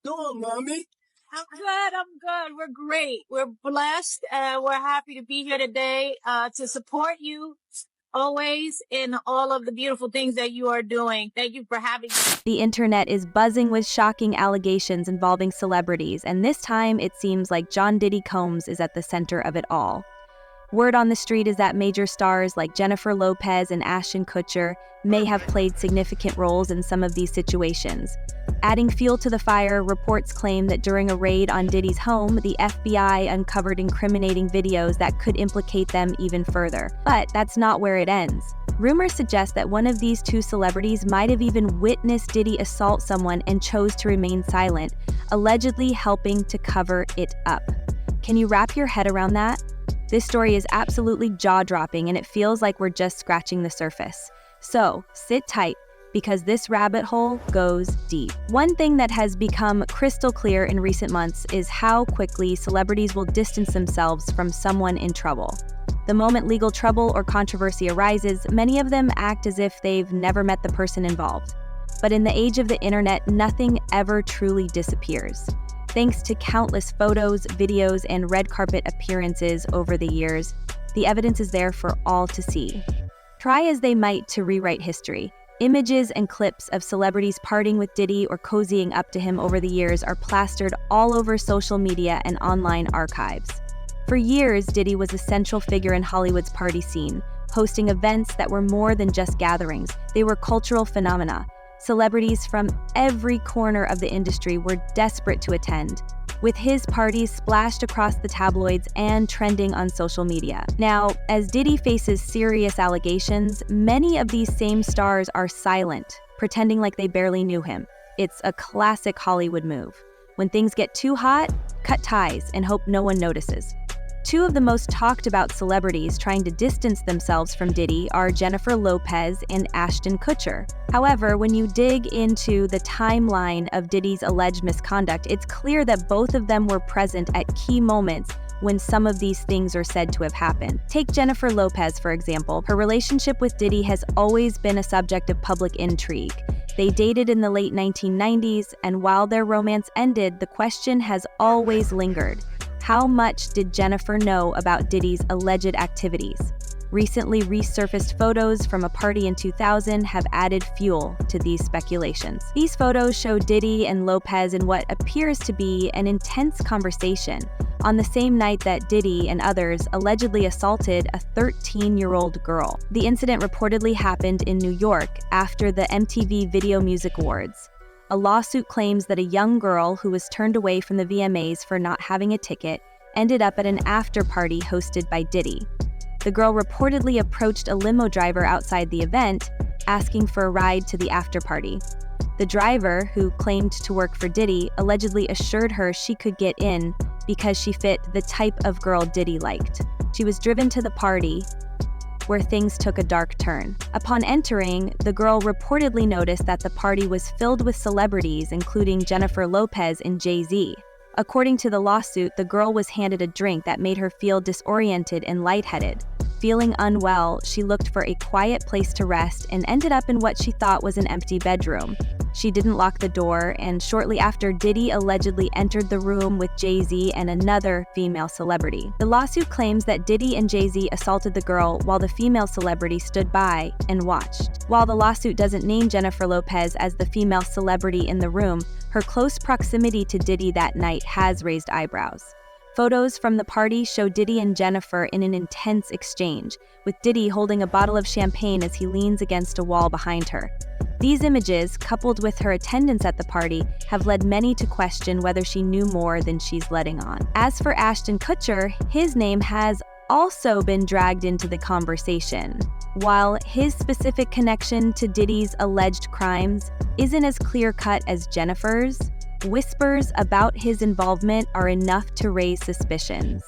doing, mommy? I'm good. I'm good. We're great. We're blessed. We're happy to be here today to support you always in all of the beautiful things that you are doing. Thank you for having me. The internet is buzzing with shocking allegations involving celebrities, and this time it seems like John Diddy Combs is at the center of it all. Word on the street is that major stars like Jennifer Lopez and Ashton Kutcher may have played significant roles in some of these situations. Adding fuel to the fire, reports claim that during a raid on Diddy's home, the FBI uncovered incriminating videos that could implicate them even further. But that's not where it ends. Rumors suggest that one of these two celebrities might have even witnessed Diddy assault someone and chose to remain silent, allegedly helping to cover it up. Can you wrap your head around that? This story is absolutely jaw-dropping, and it feels like we're just scratching the surface. So, sit tight, because this rabbit hole goes deep. One thing that has become crystal clear in recent months is how quickly celebrities will distance themselves from someone in trouble. The moment legal trouble or controversy arises, many of them act as if they've never met the person involved. But in the age of the internet, nothing ever truly disappears. Thanks to countless photos, videos, and red carpet appearances over the years, the evidence is there for all to see. Try as they might to rewrite history, images and clips of celebrities partying with Diddy or cozying up to him over the years are plastered all over social media and online archives. For years, Diddy was a central figure in Hollywood's party scene, hosting events that were more than just gatherings. They were cultural phenomena. Celebrities from every corner of the industry were desperate to attend, with his parties splashed across the tabloids and trending on social media. Now, as Diddy faces serious allegations, many of these same stars are silent, pretending like they barely knew him. It's a classic Hollywood move. When things get too hot, cut ties and hope no one notices. Two of the most talked about celebrities trying to distance themselves from Diddy are Jennifer Lopez and Ashton Kutcher. However, when you dig into the timeline of Diddy's alleged misconduct, it's clear that both of them were present at key moments when some of these things are said to have happened. Take Jennifer Lopez, for example. Her relationship with Diddy has always been a subject of public intrigue. They dated in the late 1990s, and while their romance ended, the question has always lingered. How much did Jennifer know about Diddy's alleged activities? Recently resurfaced photos from a party in 2000 have added fuel to these speculations. These photos show Diddy and Lopez in what appears to be an intense conversation on the same night that Diddy and others allegedly assaulted a 13-year-old girl. The incident reportedly happened in New York after the MTV Video Music Awards. A lawsuit claims that a young girl who was turned away from the VMAs for not having a ticket ended up at an after-party hosted by Diddy. The girl reportedly approached a limo driver outside the event, asking for a ride to the after-party. The driver, who claimed to work for Diddy, allegedly assured her she could get in because she fit the type of girl Diddy liked. She was driven to the party, where things took a dark turn. Upon entering, the girl reportedly noticed that the party was filled with celebrities, including Jennifer Lopez and Jay-Z. According to the lawsuit, the girl was handed a drink that made her feel disoriented and lightheaded. Feeling unwell, she looked for a quiet place to rest and ended up in what she thought was an empty bedroom. She didn't lock the door, and shortly after, Diddy allegedly entered the room with Jay-Z and another female celebrity. The lawsuit claims that Diddy and Jay-Z assaulted the girl while the female celebrity stood by and watched. While the lawsuit doesn't name Jennifer Lopez as the female celebrity in the room, her close proximity to Diddy that night has raised eyebrows. Photos from the party show Diddy and Jennifer in an intense exchange, with Diddy holding a bottle of champagne as he leans against a wall behind her. These images, coupled with her attendance at the party, have led many to question whether she knew more than she's letting on. As for Ashton Kutcher, his name has also been dragged into the conversation. While his specific connection to Diddy's alleged crimes isn't as clear-cut as Jennifer's, whispers about his involvement are enough to raise suspicions.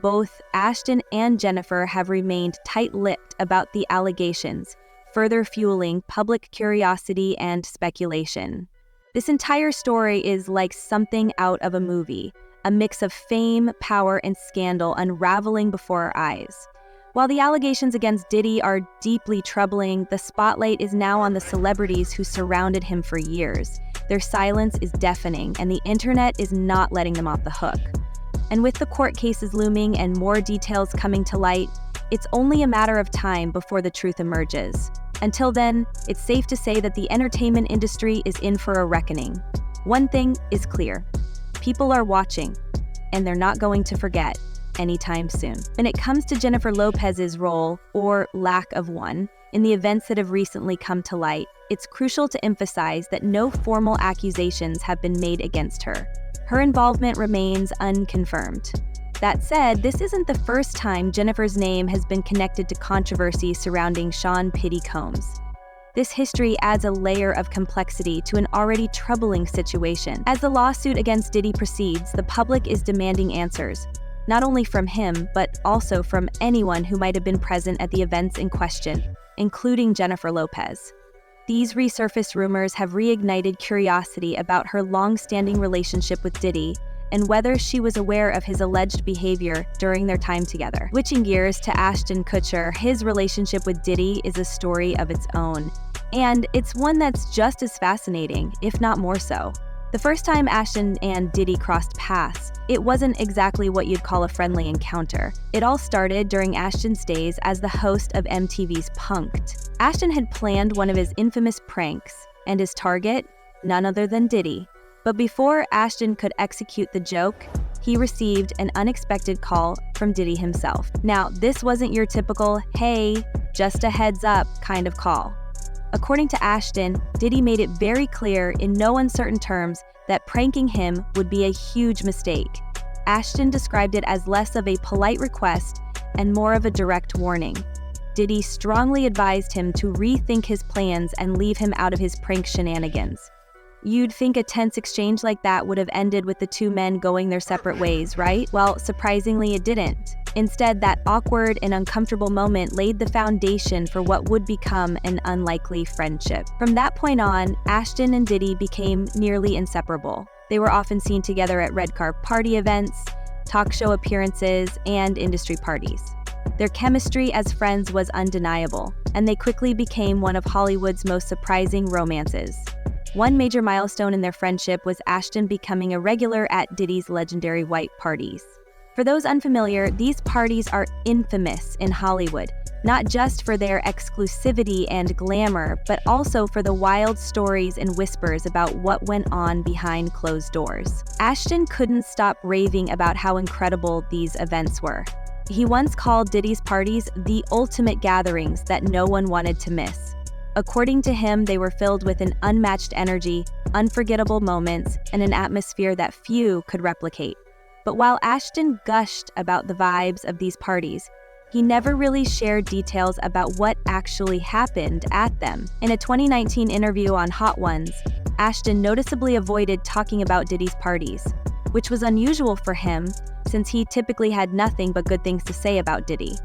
Both Ashton and Jennifer have remained tight-lipped about the allegations, further fueling public curiosity and speculation. This entire story is like something out of a movie, a mix of fame, power, and scandal unraveling before our eyes. While the allegations against Diddy are deeply troubling, the spotlight is now on the celebrities who surrounded him for years. Their silence is deafening, and the internet is not letting them off the hook. And with the court cases looming and more details coming to light, it's only a matter of time before the truth emerges. Until then, it's safe to say that the entertainment industry is in for a reckoning. One thing is clear: people are watching, and they're not going to forget anytime soon. When it comes to Jennifer Lopez's role, or lack of one, in the events that have recently come to light, it's crucial to emphasize that no formal accusations have been made against her. Her involvement remains unconfirmed. That said, this isn't the first time Jennifer's name has been connected to controversy surrounding Sean "Pitty" Combs. This history adds a layer of complexity to an already troubling situation. As the lawsuit against Diddy proceeds, the public is demanding answers, not only from him, but also from anyone who might have been present at the events in question, including Jennifer Lopez. These resurfaced rumors have reignited curiosity about her long-standing relationship with Diddy and whether she was aware of his alleged behavior during their time together. Switching gears to Ashton Kutcher, his relationship with Diddy is a story of its own, and it's one that's just as fascinating, if not more so. The first time Ashton and Diddy crossed paths, it wasn't exactly what you'd call a friendly encounter. It all started during Ashton's days as the host of MTV's Punk'd. Ashton had planned one of his infamous pranks, and his target, none other than Diddy. But before Ashton could execute the joke, he received an unexpected call from Diddy himself. Now, this wasn't your typical, "Hey, just a heads up" kind of call. According to Ashton, Diddy made it very clear in no uncertain terms that pranking him would be a huge mistake. Ashton described it as less of a polite request and more of a direct warning. Diddy strongly advised him to rethink his plans and leave him out of his prank shenanigans. You'd think a tense exchange like that would have ended with the two men going their separate ways, right? Well, surprisingly, it didn't. Instead, that awkward and uncomfortable moment laid the foundation for what would become an unlikely friendship. From that point on, Ashton and Diddy became nearly inseparable. They were often seen together at red carpet party events, talk show appearances, and industry parties. Their chemistry as friends was undeniable, and they quickly became one of Hollywood's most surprising romances. One major milestone in their friendship was Ashton becoming a regular at Diddy's legendary white parties. For those unfamiliar, these parties are infamous in Hollywood, not just for their exclusivity and glamour, but also for the wild stories and whispers about what went on behind closed doors. Ashton couldn't stop raving about how incredible these events were. He once called Diddy's parties the ultimate gatherings that no one wanted to miss. According to him, they were filled with an unmatched energy, unforgettable moments, and an atmosphere that few could replicate. But while Ashton gushed about the vibes of these parties, he never really shared details about what actually happened at them. In a 2019 interview on Hot Ones, Ashton noticeably avoided talking about Diddy's parties, which was unusual for him since he typically had nothing but good things to say about Diddy.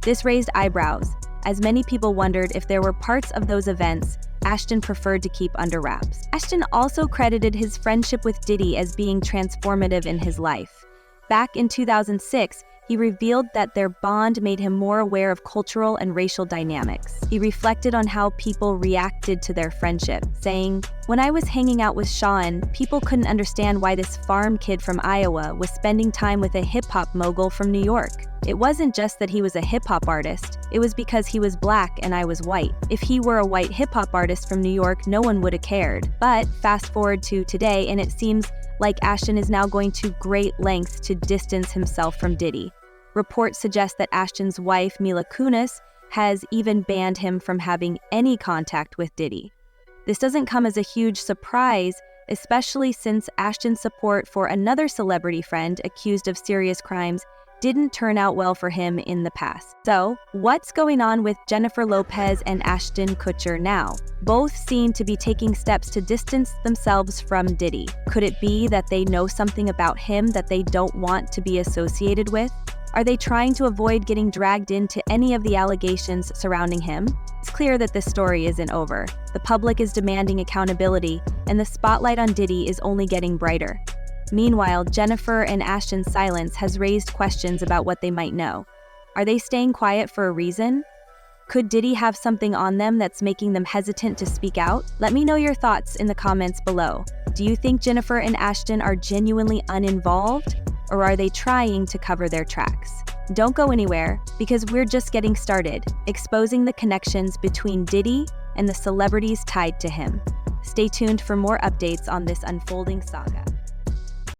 This raised eyebrows, as many people wondered if there were parts of those events Ashton preferred to keep under wraps. Ashton also credited his friendship with Diddy as being transformative in his life. Back in 2006, he revealed that their bond made him more aware of cultural and racial dynamics. He reflected on how people reacted to their friendship, saying, "When I was hanging out with Sean, people couldn't understand why this farm kid from Iowa was spending time with a hip-hop mogul from New York. It wasn't just that he was a hip-hop artist, it was because he was black and I was white. If he were a white hip-hop artist from New York, no one would have cared." But fast forward to today, and it seems like Ashton is now going to great lengths to distance himself from Diddy. Reports suggest that Ashton's wife, Mila Kunis, has even banned him from having any contact with Diddy. This doesn't come as a huge surprise, especially since Ashton's support for another celebrity friend accused of serious crimes didn't turn out well for him in the past. So, what's going on with Jennifer Lopez and Ashton Kutcher now? Both seem to be taking steps to distance themselves from Diddy. Could it be that they know something about him that they don't want to be associated with? Are they trying to avoid getting dragged into any of the allegations surrounding him? It's clear that this story isn't over. The public is demanding accountability, and the spotlight on Diddy is only getting brighter. Meanwhile, Jennifer and Ashton's silence has raised questions about what they might know. Are they staying quiet for a reason? Could Diddy have something on them that's making them hesitant to speak out? Let me know your thoughts in the comments below. Do you think Jennifer and Ashton are genuinely uninvolved, or are they trying to cover their tracks? Don't go anywhere, because we're just getting started, exposing the connections between Diddy and the celebrities tied to him. Stay tuned for more updates on this unfolding saga.